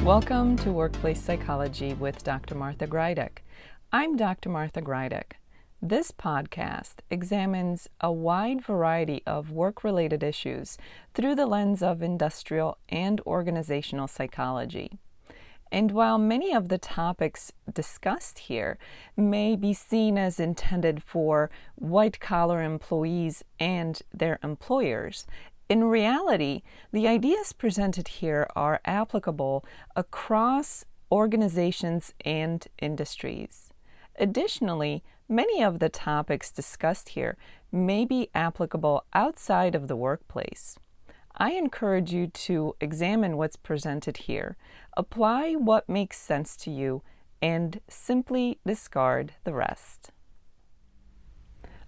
Welcome to Workplace Psychology with Dr. Martha Greidick. I'm Dr. Martha Greidick. This podcast examines a wide variety of work-related issues through the lens of industrial and organizational psychology. And while many of the topics discussed here may be seen as intended for white-collar employees and their employers, in reality, the ideas presented here are applicable across organizations and industries. Additionally, many of the topics discussed here may be applicable outside of the workplace. I encourage you to examine what's presented here, apply what makes sense to you, and simply discard the rest.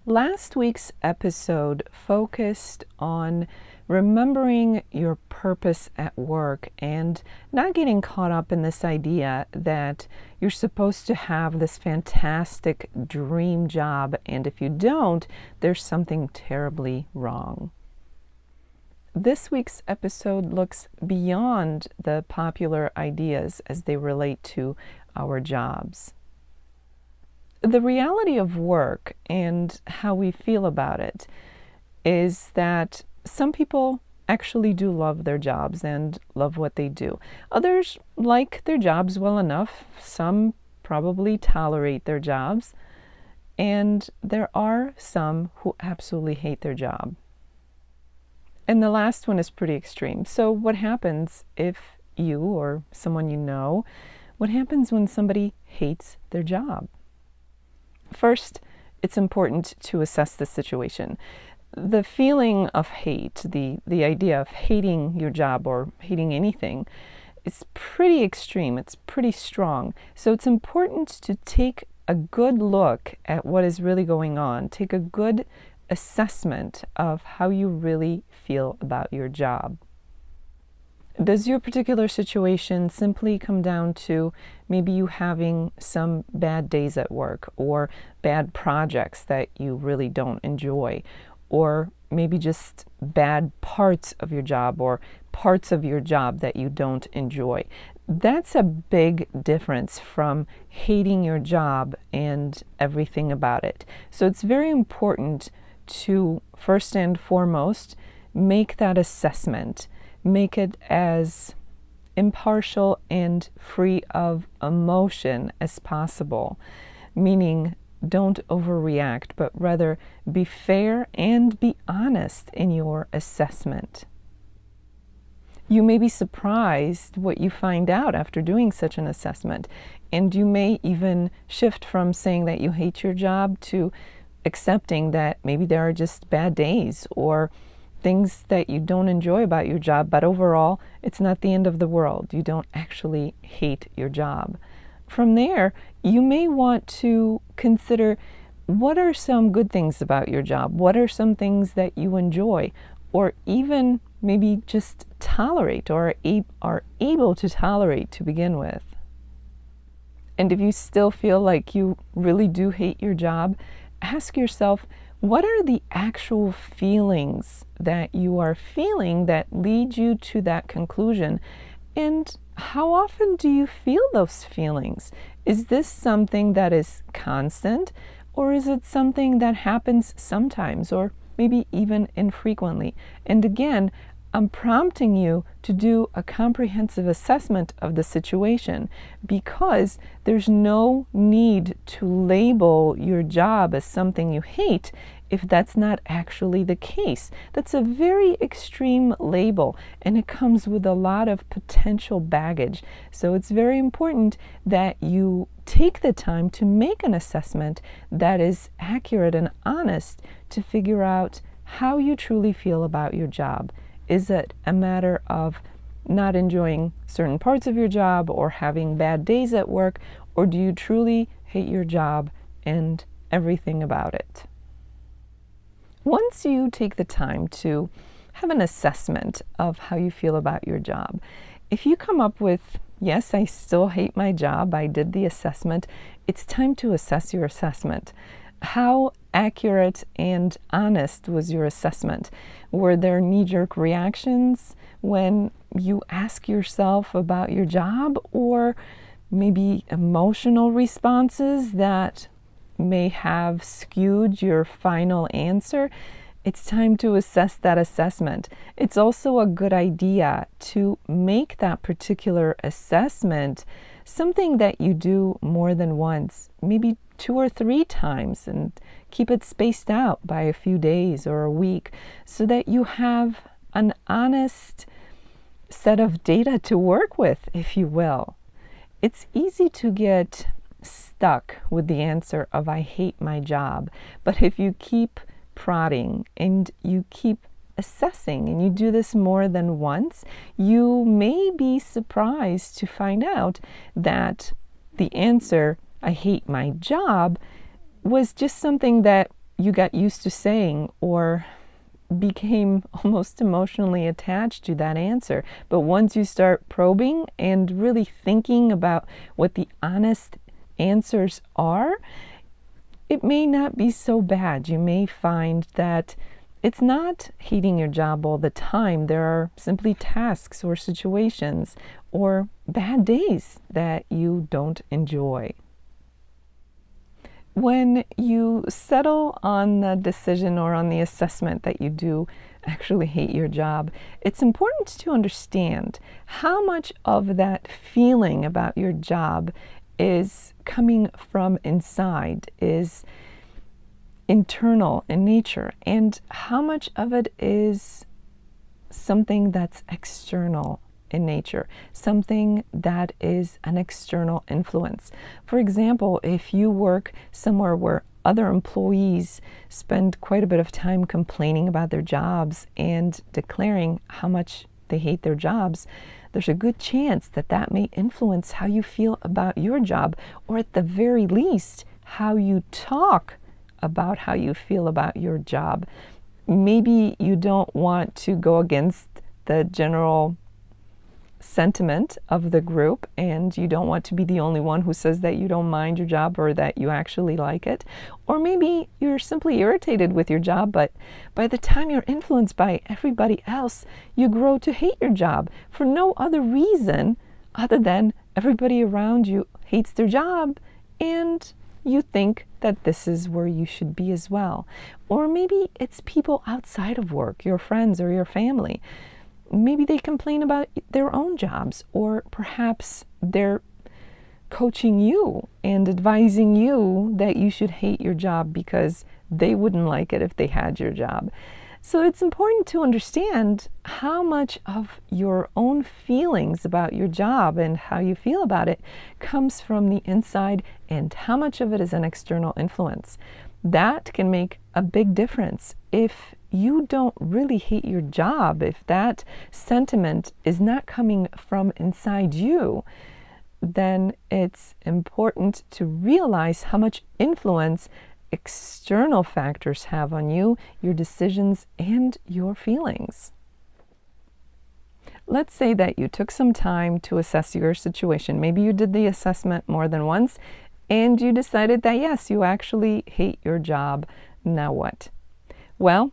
Last week's episode focused on remembering your purpose at work and not getting caught up in this idea that you're supposed to have this fantastic dream job, and if you don't, there's something terribly wrong. This week's episode looks beyond the popular ideas as they relate to our jobs. The reality of work and how we feel about it is that some people actually do love their jobs and love what they do. Others like their jobs well enough. Some probably tolerate their jobs. And there are some who absolutely hate their job. And the last one is pretty extreme. So what happens if you or someone you know, what happens when somebody hates their job? First, it's important to assess the situation. The feeling of hate, the idea of hating your job or hating anything, is pretty extreme. It's pretty strong. So it's important to take a good look at what is really going on. Take a good assessment of how you really feel about your job. Does your particular situation simply come down to maybe you having some bad days at work or bad projects that you really don't enjoy, or maybe just bad parts of your job or parts of your job that you don't enjoy? That's a big difference from hating your job and everything about it. So it's very important to, first and foremost, make that assessment. Make it as impartial and free of emotion as possible, meaning don't overreact, but rather be fair and be honest in your assessment. You may be surprised what you find out after doing such an assessment, and you may even shift from saying that you hate your job to accepting that maybe there are just bad days or things that you don't enjoy about your job, but overall, it's not the end of the world. You don't actually hate your job. From there, you may want to consider what are some good things about your job? What are some things that you enjoy? Or even maybe just tolerate or are able to tolerate to begin with. And if you still feel like you really do hate your job, ask yourself, what are the actual feelings that you are feeling that lead you to that conclusion? And how often do you feel those feelings? Is this something that is constant, or is it something that happens sometimes, or maybe even infrequently? And again, I'm prompting you to do a comprehensive assessment of the situation because there's no need to label your job as something you hate if that's not actually the case. That's a very extreme label, and it comes with a lot of potential baggage. So it's very important that you take the time to make an assessment that is accurate and honest to figure out how you truly feel about your job. Is it a matter of not enjoying certain parts of your job or having bad days at work, or do you truly hate your job and everything about it? Once you take the time to have an assessment of how you feel about your job, if you come up with, yes, I still hate my job, I did the assessment, it's time to assess your assessment. How accurate and honest was your assessment? Were there knee-jerk reactions when you ask yourself about your job, or maybe emotional responses that may have skewed your final answer? It's time to assess that assessment. It's also a good idea to make that particular assessment something that you do more than once, maybe 2 or 3 times, and keep it spaced out by a few days or a week so that you have an honest set of data to work with, if you will. It's easy to get stuck with the answer of "I hate my job," but if you keep prodding and you keep assessing and you do this more than once, you may be surprised to find out that the answer "I hate my job" was just something that you got used to saying or became almost emotionally attached to that answer. But once you start probing and really thinking about what the honest answers are, it may not be so bad. You may find that it's not hating your job all the time. There are simply tasks or situations or bad days that you don't enjoy. When you settle on the decision or on the assessment that you do actually hate your job, it's important to understand how much of that feeling about your job is coming from inside, is internal in nature, and how much of it is something that's external in nature, something that is an external influence. For example, if you work somewhere where other employees spend quite a bit of time complaining about their jobs and declaring how much they hate their jobs, there's a good chance that that may influence how you feel about your job, or at the very least, how you talk about how you feel about your job. Maybe you don't want to go against the general sentiment of the group, and you don't want to be the only one who says that you don't mind your job or that you actually like it. Or maybe you're simply irritated with your job, but by the time you're influenced by everybody else, you grow to hate your job for no other reason other than everybody around you hates their job and you think that this is where you should be as well. Or maybe it's people outside of work, your friends or your family. Maybe they complain about their own jobs, or perhaps they're coaching you and advising you that you should hate your job because they wouldn't like it if they had your job. So it's important to understand how much of your own feelings about your job and how you feel about it comes from the inside and how much of it is an external influence. That can make a big difference. If you don't really hate your job, if that sentiment is not coming from inside you, then it's important to realize how much influence external factors have on you, your decisions, and your feelings. Let's say that you took some time to assess your situation. Maybe you did the assessment more than once, and you decided that yes, you actually hate your job. Now what? Well,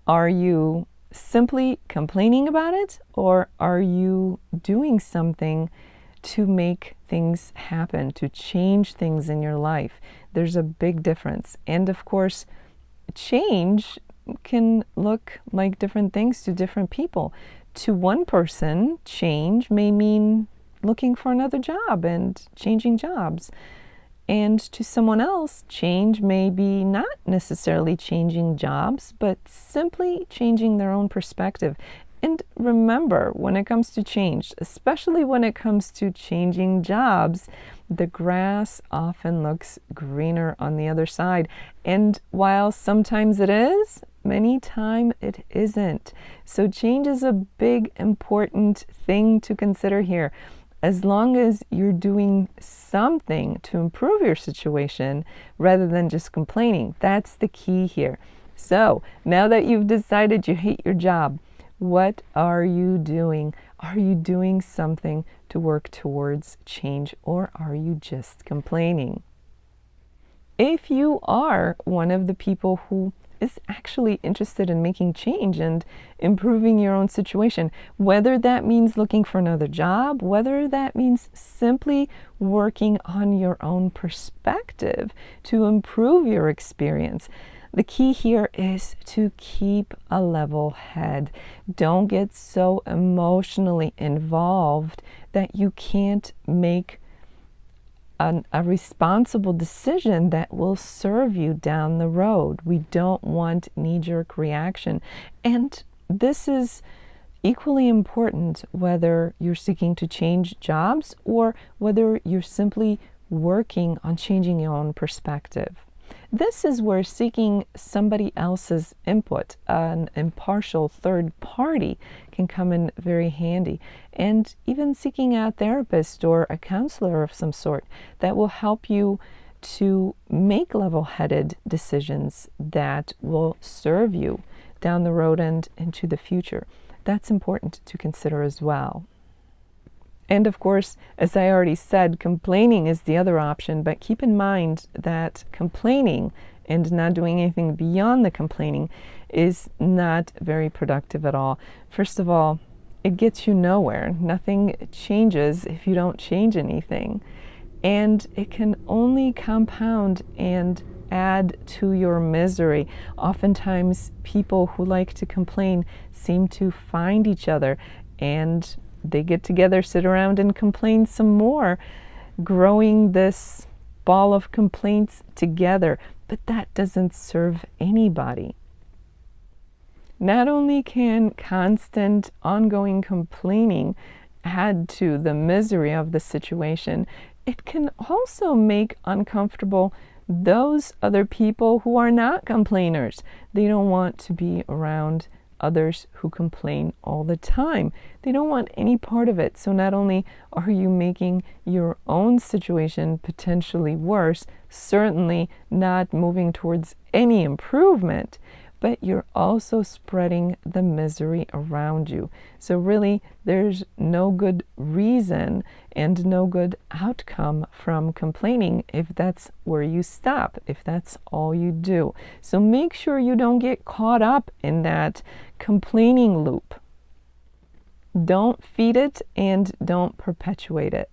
are you simply complaining about it, or are you doing something to make things happen, to change things in your life? There's a big difference. And of course, change can look like different things to different people. To one person, change may mean looking for another job and changing jobs. And to someone else, change may be not necessarily changing jobs, but simply changing their own perspective. And remember, when it comes to change, especially when it comes to changing jobs, the grass often looks greener on the other side. And while sometimes it is, many times it isn't. So change is a big, important thing to consider here. As long as you're doing something to improve your situation rather than just complaining, that's the key here. So now that you've decided you hate your job, what are you doing? Are you doing something to work towards change, or are you just complaining? if you are one of the people who is actually interested in making change and improving your own situation, whether that means looking for another job, whether that means simply working on your own perspective to improve your experience. The key here is to keep a level head. Don't get so emotionally involved that you can't make a responsible decision that will serve you down the road. We don't want knee-jerk reaction. And this is equally important whether you're seeking to change jobs or whether you're simply working on changing your own perspective. This is where seeking somebody else's input, an impartial third party, can come in very handy. And even seeking a therapist or a counselor of some sort that will help you to make level-headed decisions that will serve you down the road and into the future. That's important to consider as well. And of course, as I already said, complaining is the other option, but keep in mind that complaining and not doing anything beyond the complaining is not very productive at all. First of all, it gets you nowhere. Nothing changes if you don't change anything. And it can only compound and add to your misery. Oftentimes, people who like to complain seem to find each other and they get together, sit around and complain some more, growing this ball of complaints together. But that doesn't serve anybody. Not only can constant, ongoing complaining add to the misery of the situation, it can also make uncomfortable those other people who are not complainers. They don't want to be around others who complain all the time. They don't want any part of it. So not only are you making your own situation potentially worse, certainly not moving towards any improvement, but you're also spreading the misery around you. So really, there's no good reason and no good outcome from complaining if that's where you stop, if that's all you do. So make sure you don't get caught up in that complaining loop. Don't feed it and don't perpetuate it.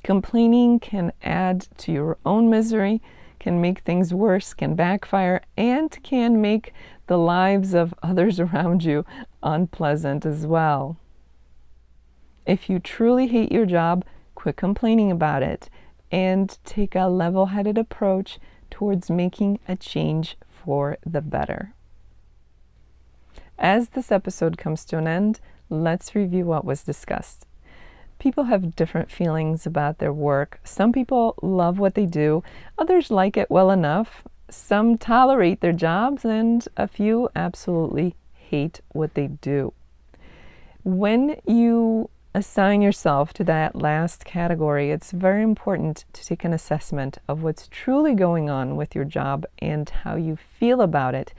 Complaining can add to your own misery, can make things worse, can backfire, and can make the lives of others around you unpleasant as well. If you truly hate your job, quit complaining about it and take a level-headed approach towards making a change for the better. As this episode comes to an end, let's review what was discussed. People have different feelings about their work. Some people love what they do, others like it well enough. Some tolerate their jobs, and a few absolutely hate what they do. When you assign yourself to that last category, it's very important to take an assessment of what's truly going on with your job and how you feel about it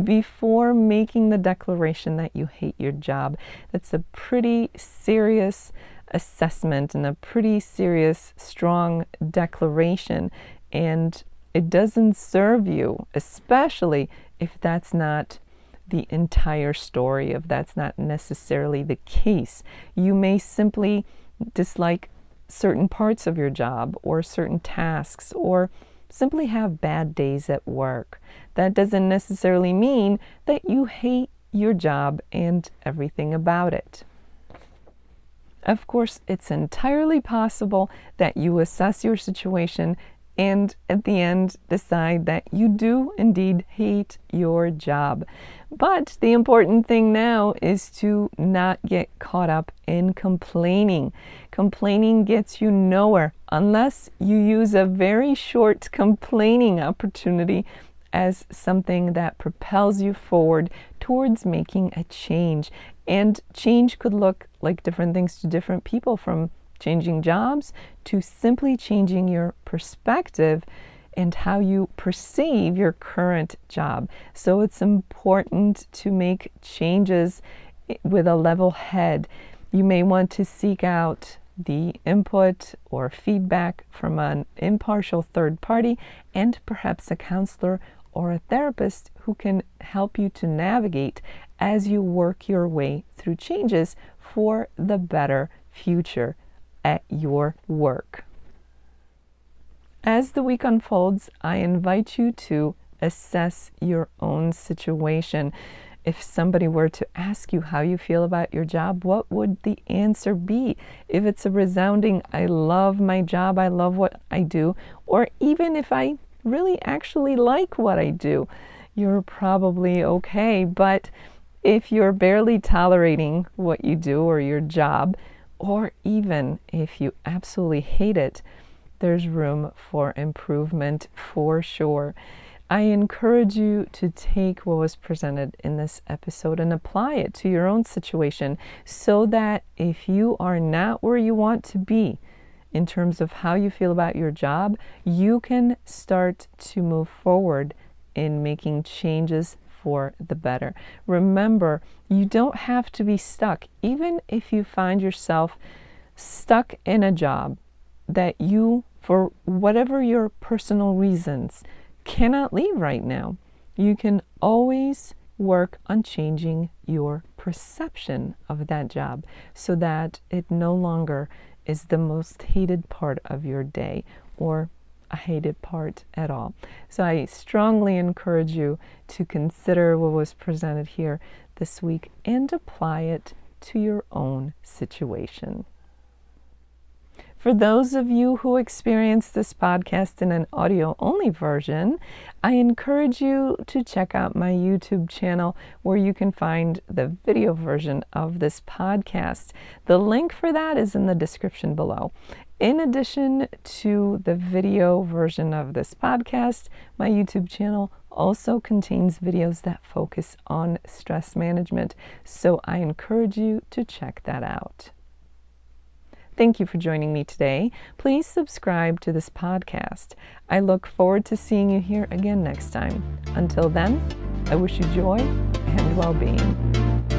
before making the declaration that you hate your job. That's a pretty serious assessment and a pretty serious, strong declaration, and it doesn't serve you, especially if that's not the entire story, if that's not necessarily the case. You may simply dislike certain parts of your job or certain tasks or simply have bad days at work. That doesn't necessarily mean that you hate your job and everything about it. Of course, it's entirely possible that you assess your situation and at the end decide that you do indeed hate your job. But the important thing now is to not get caught up in complaining. Complaining gets you nowhere unless you use a very short complaining opportunity as something that propels you forward towards making a change. And change could look like different things to different people, from changing jobs to simply changing your perspective and how you perceive your current job. So it's important to make changes with a level head. You may want to seek out the input or feedback from an impartial third party, and perhaps a counselor or a therapist who can help you to navigate as you work your way through changes for the better future at your work. As the week unfolds, I invite you to assess your own situation. If somebody were to ask you how you feel about your job, what would the answer be? If it's a resounding, I love my job, I love what I do, or even if I really actually like what I do, you're probably okay. But if you're barely tolerating what you do or your job, or even if you absolutely hate it, there's room for improvement for sure. I encourage you to take what was presented in this episode and apply it to your own situation so that if you are not where you want to be in terms of how you feel about your job, you can start to move forward in making changes for the better. Remember, you don't have to be stuck. Even if you find yourself stuck in a job that you, for whatever your personal reasons, cannot leave right now, you can always work on changing your perception of that job so that it no longer is the most hated part of your day or a hated part at all. So I strongly encourage you to consider what was presented here this week and apply it to your own situation. For those of you who experience this podcast in an audio-only version, I encourage you to check out my YouTube channel where you can find the video version of this podcast. The link for that is in the description below. In addition to the video version of this podcast, my YouTube channel also contains videos that focus on stress management, so I encourage you to check that out. Thank you for joining me today. Please subscribe to this podcast. I look forward to seeing you here again next time. Until then, I wish you joy and well-being.